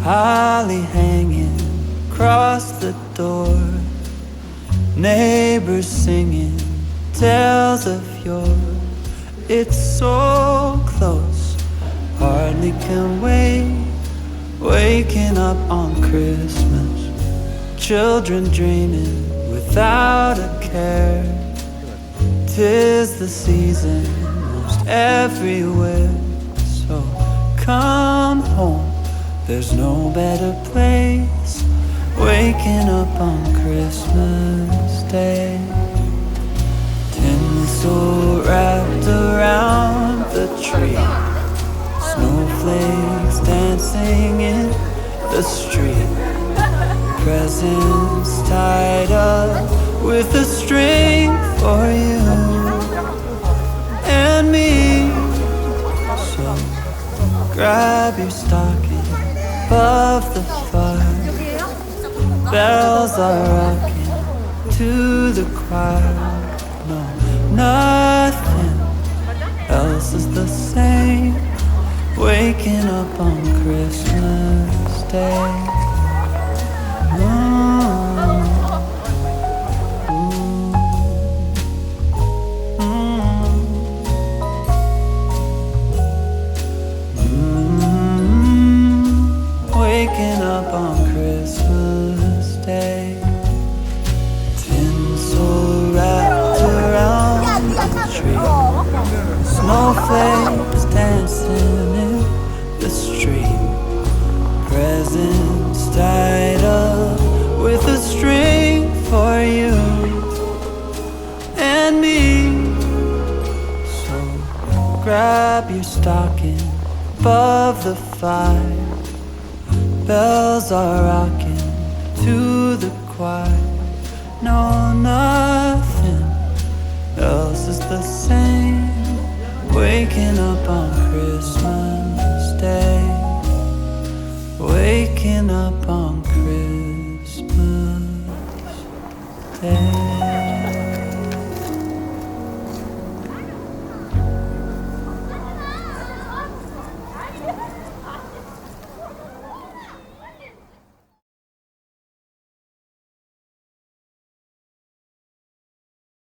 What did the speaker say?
holly hanging across the door, neighbors singing tales of yore. It's so close, hardly can wait. Waking up on Christmas, children dreaming without a care. 'Tis the season most everywhere, so come home, there's no better place. Waking up on Christmas Day, tinsel wrapped around the tree, snowflakes dancing in the street, presents tied up with a string for you and me. So grab your stocking above the fire, bells are rocking to the choir. No, nothing else is the same. Waking up on Christmas Day. Waking up on Christmas Day, tinsel wrapped around the tree, snowflakes dancing in the street, presents tied up with a string for you and me. So grab your stocking above the fire, bells are rocking to the choir. No, nothing else is the same. Waking up on Christmas